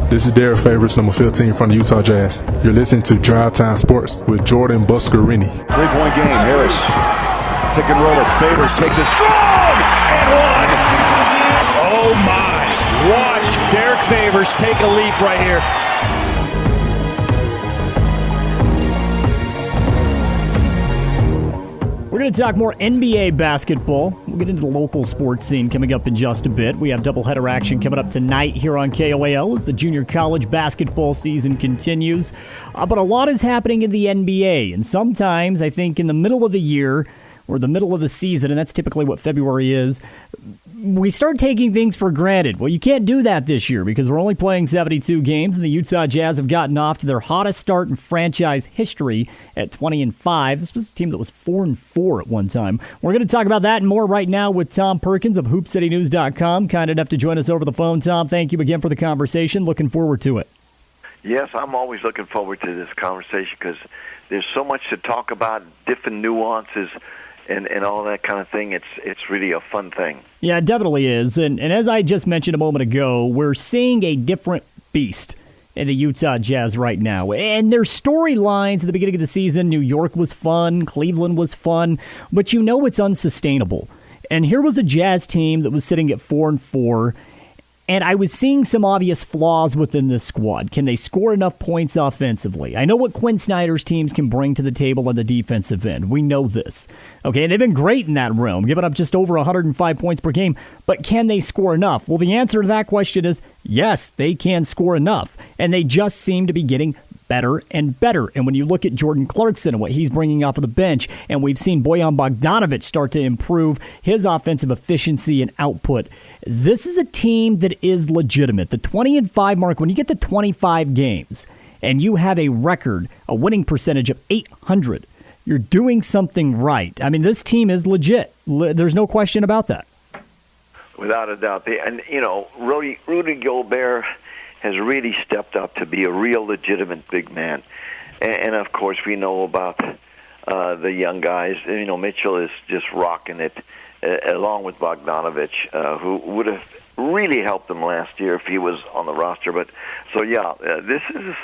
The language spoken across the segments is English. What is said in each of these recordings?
This is Derek Favors, number 15 from the Utah Jazz. You're listening to Drive Time Sports with Jordan Buscarini. 3-point game. Harris, pick and roll it. Favors takes a strong and one. Oh my! Watch Derek Favors take a leap right here. We're going to talk more NBA basketball. We'll get into the local sports scene coming up in just a bit. We have doubleheader action coming up tonight here on KOAL as the junior college basketball season continues. But a lot is happening in the NBA, and sometimes I think in the middle of the year or the middle of the season, and that's typically what February is, we start taking things for granted. Well, you can't do that this year because we're only playing 72 games, and the Utah Jazz have gotten off to their hottest start in franchise history at 20-5. This was a team that was 4-4 at one time. We're going to talk about that and more right now with Tom Perkins of HoopCityNews.com. Kind enough to join us over the phone. Tom, thank you again for the conversation. Looking forward to it. Yes, I'm always looking forward to this conversation because there's so much to talk about, different nuances, and all that kind of thing. It's really a fun thing. Yeah, it definitely is. And as I just mentioned a moment ago, we're seeing a different beast in the Utah Jazz right now. And their storylines at the beginning of the season, New York was fun, Cleveland was fun, but you know it's unsustainable. And here was a Jazz team that was sitting at 4-4, and I was seeing some obvious flaws within this squad. Can they score enough points offensively? I know what Quinn Snyder's teams can bring to the table on the defensive end. We know this. Okay, and they've been great in that realm, giving up just over 105 points per game. But can they score enough? Well, the answer to that question is yes, they can score enough. And they just seem to be getting better and better. And when you look at Jordan Clarkson and what he's bringing off of the bench, and we've seen Bojan Bogdanovic start to improve his offensive efficiency and output, this is a team that is legitimate. The 20-5 mark, when you get to 25 games and you have a record, a winning percentage of .800, you're doing something right. I mean, this team is legit. There's no question about that. Without a doubt. And, you know, Rudy Gobert has really stepped up to be a real legitimate big man. And of course, we know about the young guys. You know, Mitchell is just rocking it, along with Bogdanovic, who would have really helped them last year if he was on the roster. But so, yeah, this is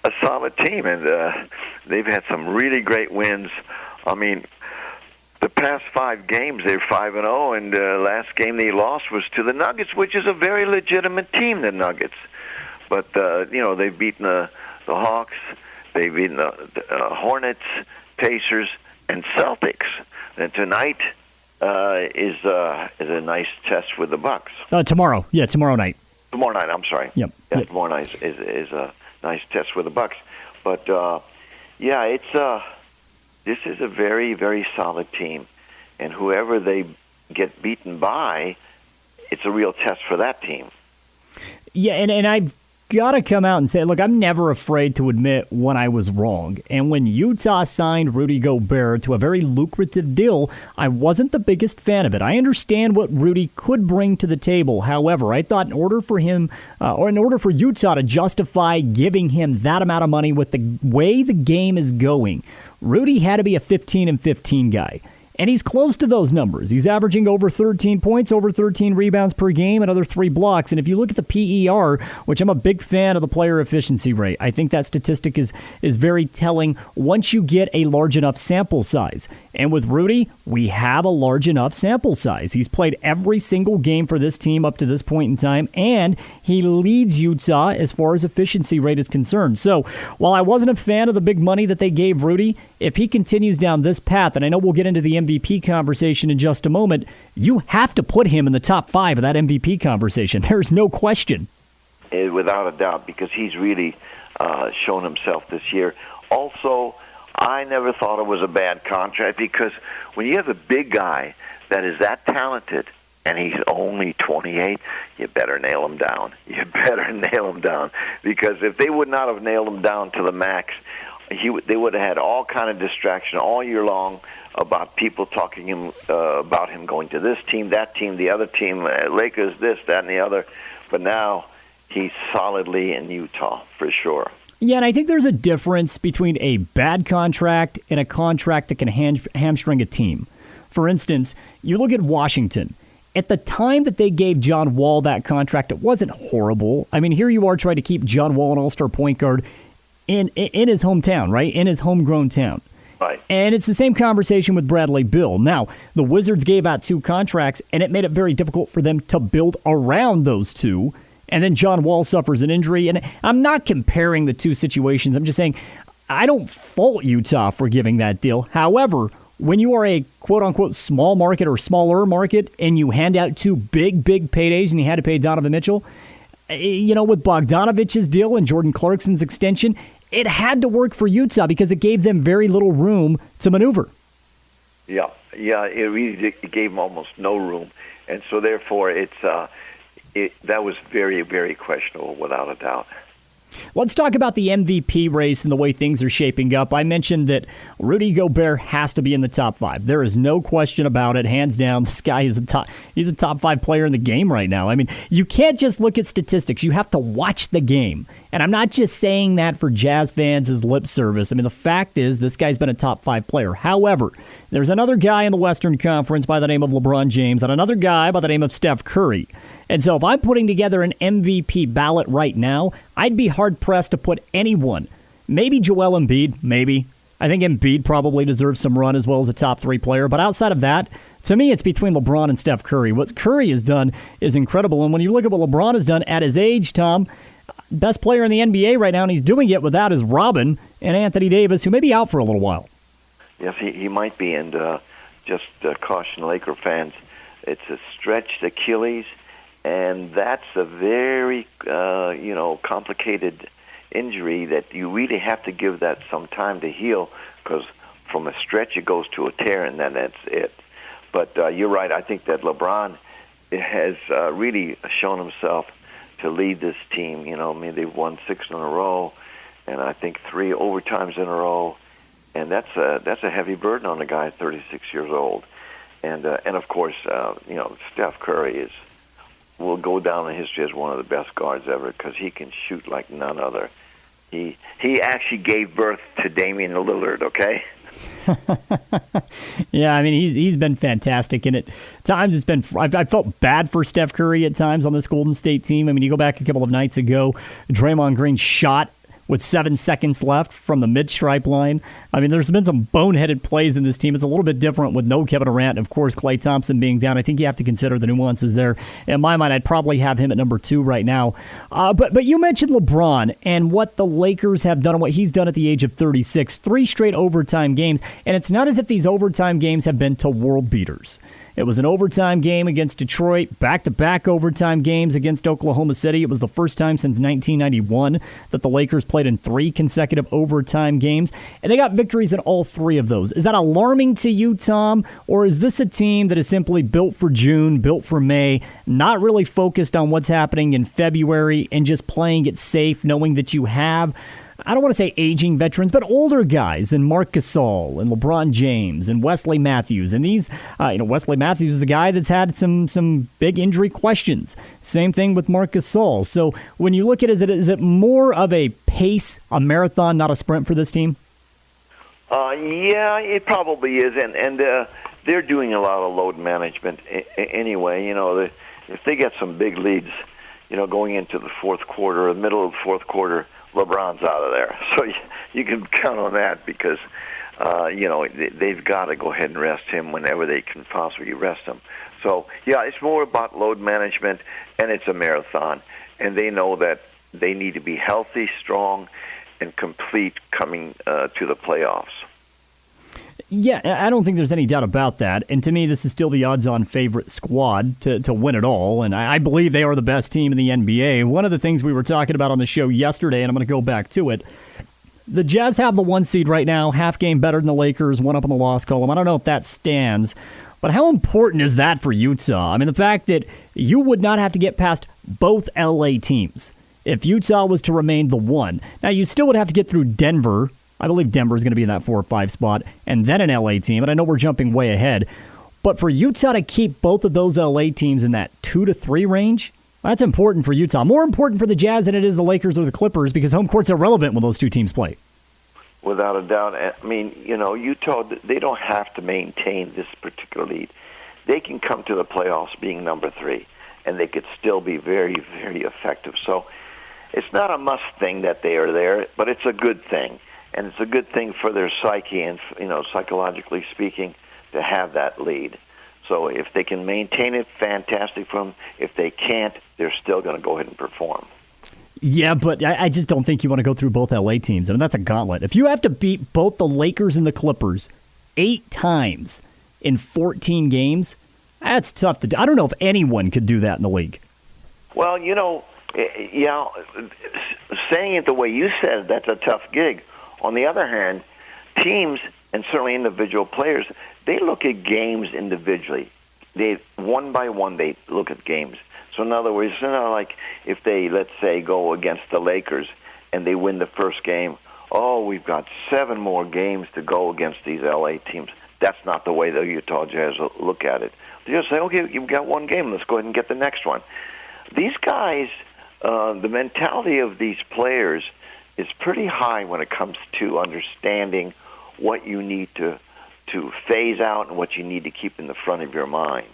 a solid team, and they've had some really great wins. I mean, the past 5 games, they're 5-0, and last game they lost was to the Nuggets, which is a very legitimate team, the Nuggets. But, you know, they've beaten the Hawks, they've beaten the Hornets, Pacers, and Celtics. And tonight is a nice test with the Bucks. Tomorrow. Yeah, tomorrow night. Tomorrow night, I'm sorry. Yep. Yeah, tomorrow night is a nice test with the Bucks. But, yeah, it's this is a very, very solid team. And whoever they get beaten by, it's a real test for that team. Yeah, and I've got to come out and say, look, I'm never afraid to admit when I was wrong. And when Utah signed Rudy Gobert to a very lucrative deal, I wasn't the biggest fan of it. I understand what Rudy could bring to the table. However, I thought in order for him, or in order for Utah to justify giving him that amount of money with the way the game is going, Rudy had to be a 15-15 guy. And he's close to those numbers. He's averaging over 13 points, over 13 rebounds per game, another 3 blocks. And if you look at the PER, which I'm a big fan of the player efficiency rate, I think that statistic is very telling once you get a large enough sample size. And with Rudy, we have a large enough sample size. He's played every single game for this team up to this point in time, and he leads Utah as far as efficiency rate is concerned. So while I wasn't a fan of the big money that they gave Rudy, if he continues down this path, and I know we'll get into the MVP conversation in just a moment, you have to put him in the top 5 of that MVP conversation. There's no question. Without a doubt, because he's really shown himself this year. Also, I never thought it was a bad contract because when you have a big guy that is that talented and he's only 28, you better nail him down. You better nail him down, because if they would not have nailed him down to the max, they would have had all kind of distraction all year long about people talking about him going to this team, that team, the other team, Lakers, this, that, and the other. But now he's solidly in Utah for sure. Yeah, and I think there's a difference between a bad contract and a contract that can hamstring a team. For instance, you look at Washington. At the time that they gave John Wall that contract, it wasn't horrible. I mean, here you are trying to keep John Wall, an all-star point guard, in his hometown, right? In his homegrown town. Right. And it's the same conversation with Bradley Beal. Now, the Wizards gave out 2 contracts, and it made it very difficult for them to build around those 2. And then John Wall suffers an injury. And I'm not comparing the 2 situations. I'm just saying I don't fault Utah for giving that deal. However, when you are a quote-unquote small market or smaller market and you hand out 2 big paydays and you had to pay Donovan Mitchell, with Bogdanovich's deal and Jordan Clarkson's extension, it had to work for Utah because it gave them very little room to maneuver. Yeah, it really gave them almost no room. And so therefore that was very, very questionable without a doubt. Let's talk about the MVP race and the way things are shaping up. I mentioned that Rudy Gobert has to be in the top 5. There is no question about it. Hands down, this guy is he's a top 5 player in the game right now. I mean, you can't just look at statistics. You have to watch the game. And I'm not just saying that for Jazz fans as lip service. I mean, the fact is this guy's been a top 5 player. However, there's another guy in the Western Conference by the name of LeBron James and another guy by the name of Steph Curry. And so if I'm putting together an MVP ballot right now, I'd be hard-pressed to put anyone. Maybe Joel Embiid, maybe. I think Embiid probably deserves some run as well as a top 3 player. But outside of that, to me, it's between LeBron and Steph Curry. What Curry has done is incredible. And when you look at what LeBron has done at his age, Tom, best player in the NBA right now, and he's doing it without his Robin and Anthony Davis, who may be out for a little while. Yes, he might be. And just caution Laker fans, it's a stretched Achilles. And that's a very, complicated injury that you really have to give that some time to heal because from a stretch it goes to a tear and then that's it. But you're right. I think that LeBron has really shown himself to lead this team. I mean, they've won 6 in a row and I think 3 overtimes in a row. And that's a heavy burden on a guy 36 years old. And of course, Steph Curry will go down in history as one of the best guards ever because he can shoot like none other. He actually gave birth to Damian Lillard, okay? Yeah, I mean, he's been fantastic. And at times it's been, I felt bad for Steph Curry at times on this Golden State team. I mean, you go back a couple of nights ago, Draymond Green shot with 7 seconds left from the mid-stripe line. I mean, there's been some boneheaded plays in this team. It's a little bit different with no Kevin Durant and, of course, Klay Thompson being down. I think you have to consider the nuances there. In my mind, I'd probably have him at number 2 right now. But you mentioned LeBron and what the Lakers have done and what he's done at the age of 36. 3 straight overtime games, and it's not as if these overtime games have been to world beaters. It was an overtime game against Detroit, back-to-back overtime games against Oklahoma City. It was the first time since 1991 that the Lakers played in 3 consecutive overtime games, and they got victories in all 3 of those. Is that alarming to you, Tom, or is this a team that is simply built for June, built for May, not really focused on what's happening in February and just playing it safe, knowing that you have, I don't want to say aging veterans, but older guys, and Marc Gasol and LeBron James and Wesley Matthews. And these, Wesley Matthews is a guy that's had some big injury questions. Same thing with Marc Gasol. So when you look at it, is it more of a pace, a marathon, not a sprint for this team? Yeah, it probably is. And they're doing a lot of load management anyway. If they get some big leads, going into the fourth quarter, the middle of the fourth quarter, LeBron's out of there. So you can count on that because, they've got to go ahead and rest him whenever they can possibly rest him. So, yeah, it's more about load management, and it's a marathon. And they know that they need to be healthy, strong, and complete coming to the playoffs. Yeah, I don't think there's any doubt about that. And to me, this is still the odds-on favorite squad to win it all. And I believe they are the best team in the NBA. One of the things we were talking about on the show yesterday, and I'm going to go back to it, the Jazz have the 1 seed right now, half game better than the Lakers, 1 up on the loss column. I don't know if that stands, but how important is that for Utah? I mean, the fact that you would not have to get past both LA teams if Utah was to remain the 1. Now, you still would have to get through Denver. I believe Denver is going to be in that 4 or 5 spot, and then an LA team. And I know we're jumping way ahead. But for Utah to keep both of those LA teams in that 2 to 3 range, that's important for Utah. More important for the Jazz than it is the Lakers or the Clippers because home court's irrelevant when those 2 teams play. Without a doubt. I mean, Utah, they don't have to maintain this particular lead. they can come to the playoffs being number 3, and they could still be very, very effective. So it's not a must thing that they are there, but it's a good thing. And it's a good thing for their psyche and, psychologically speaking, to have that lead. So if they can maintain it, fantastic for them. If they can't, they're still going to go ahead and perform. Yeah, but I just don't think you want to go through both LA teams. I mean, that's a gauntlet. If you have to beat both the Lakers and the Clippers 8 times in 14 games, that's tough to do. I don't know if anyone could do that in the league. Well, saying it the way you said, that's a tough gig. On the other hand, teams, and certainly individual players, they look at games individually. They one by one, they look at games. So in other words, it's not like if they, let's say, go against the Lakers and they win the first game, we've got 7 more games to go against these LA teams. That's not the way the Utah Jazz look at it. They just say, okay, you've got 1 game, let's go ahead and get the next one. These guys, the mentality of these players is pretty high when it comes to understanding what you need to phase out and what you need to keep in the front of your mind.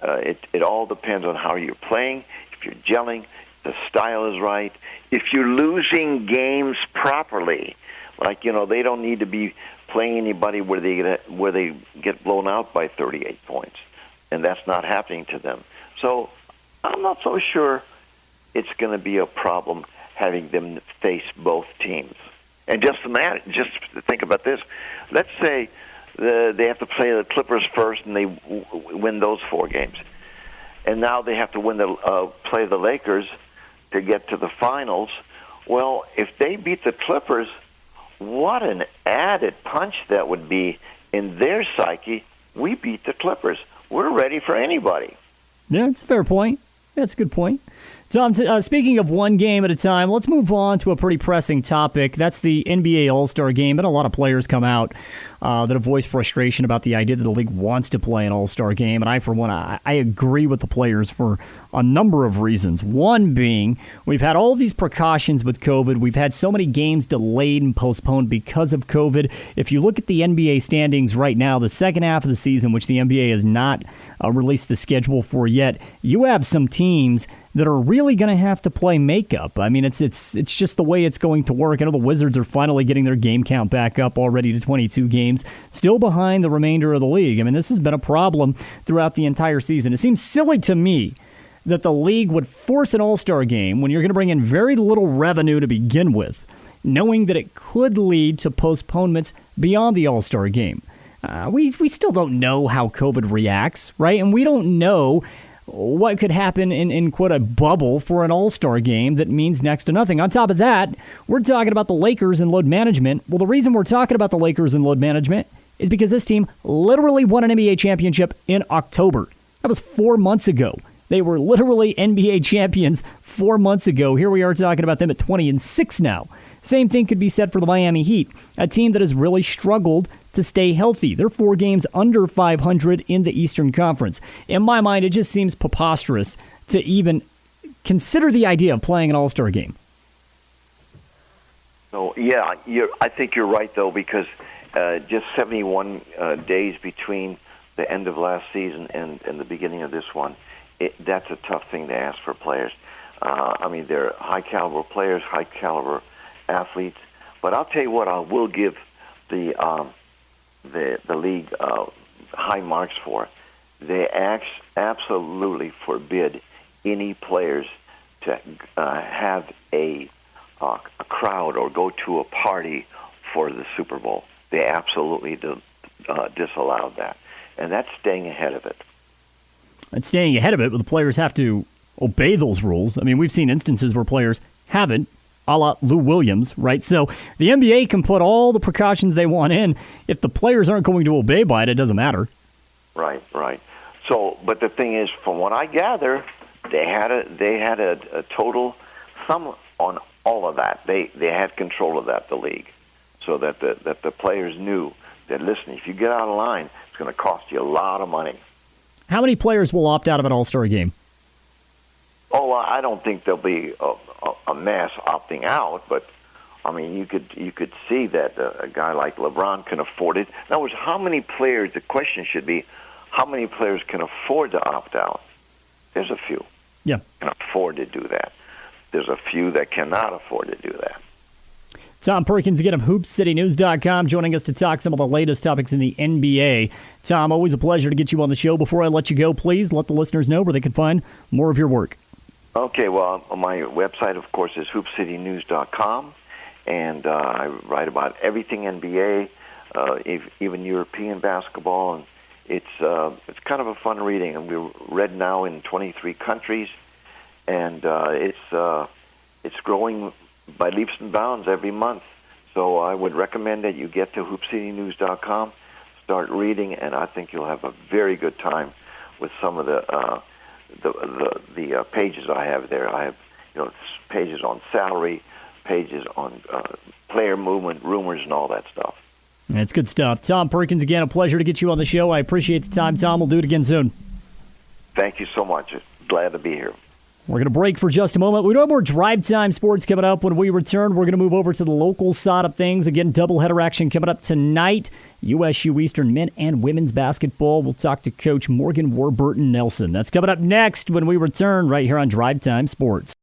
It all depends on how you're playing, if you're gelling, the style is right. If you're losing games properly, they don't need to be playing anybody where they get blown out by 38 points, and that's not happening to them. So I'm not so sure it's going to be a problem having them face both teams. And just think about this. Let's say they have to play the Clippers first, and they win those 4 games. And now they have to play the Lakers to get to the finals. Well, if they beat the Clippers, what an added punch that would be in their psyche. We beat the Clippers. We're ready for anybody. Yeah, it's a fair point. That's a good point. Tom, speaking of one game at a time, let's move on to a pretty pressing topic. That's the NBA All-Star Game. And a lot of players come out that have voiced frustration about the idea that the league wants to play an All-Star Game. And I, for one, I agree with the players for a number of reasons. One being, we've had all these precautions with COVID. We've had so many games delayed and postponed because of COVID. If you look at the NBA standings right now, the second half of the season, which the NBA has not released the schedule for yet, you have some teams that are really going to have to play makeup. I mean, it's just the way it's going to work. I know the Wizards are finally getting their game count back up already to 22 games, still behind the remainder of the league. I mean, this has been a problem throughout the entire season. It seems silly to me that the league would force an All-Star game when you're going to bring in very little revenue to begin with, knowing that it could lead to postponements beyond the All-Star game. We still don't know how COVID reacts, right? And we don't know what could happen in quote a bubble for an All-Star game that means next to nothing. On top of that, we're talking about the Lakers and load management. Well, the reason we're talking about the Lakers and load management is because this team literally won an NBA championship in October. That was 4 months ago. They were literally NBA champions 4 months ago. Here we are talking about them at 20-6 now. Same thing could be said for the Miami Heat, a team that has really struggled to stay healthy. They're 4 games under 500 in the Eastern Conference. In my mind, it just seems preposterous to even consider the idea of playing an All-Star game. So, yeah, I think you're right, though, because just 71 days between the end of last season and the beginning of this one, that's a tough thing to ask for players. I mean, they're high-caliber players, high-caliber athletes. But I'll tell you what, I will give the league high marks for. They absolutely forbid any players to have a crowd or go to a party for the Super Bowl. They absolutely disallowed that. And that's staying ahead of it. And staying ahead of it, but the players have to obey those rules. I mean, we've seen instances where players haven't, a la Lou Williams, right? So the NBA can put all the precautions they want in. If the players aren't going to obey by it, it doesn't matter. Right. So, but the thing is, from what I gather, they had a total sum on all of that. They had control of that, the league, so that the players knew that, listen, if you get out of line, it's going to cost you a lot of money. How many players will opt out of an All-Star game? Oh, I don't think there'll be a mass opting out, but I mean, you could see that a guy like LeBron can afford it. In other words, how many players? The question should be, how many players can afford to opt out? There's a few. Yeah. Can afford to do that. There's a few that cannot afford to do that. Tom Perkins again of HoopCityNews.com joining us to talk some of the latest topics in the NBA. Tom, always a pleasure to get you on the show. Before I let you go, please let the listeners know where they can find more of your work. Okay, well, my website, of course, is HoopCityNews.com, and I write about everything NBA, even European basketball, and it's kind of a fun reading. And we're read now in 23 countries, and it's growing by leaps and bounds every month. So I would recommend that you get to HoopCityNews.com, start reading, and I think you'll have a very good time with some of the pages I have there. I have pages on salary, pages on player movement, rumors, and all that stuff. It's good stuff. Tom Perkins, again, a pleasure to get you on the show. I appreciate the time, Tom. We'll do it again soon. Thank you so much. Glad to be here. We're going to break for just a moment. We do have more Drive Time Sports coming up. When we return, we're going to move over to the local side of things. Again, doubleheader action coming up tonight. USU Eastern men and women's basketball. We'll talk to Coach Morgan Warburton Nelson. That's coming up next when we return right here on Drive Time Sports.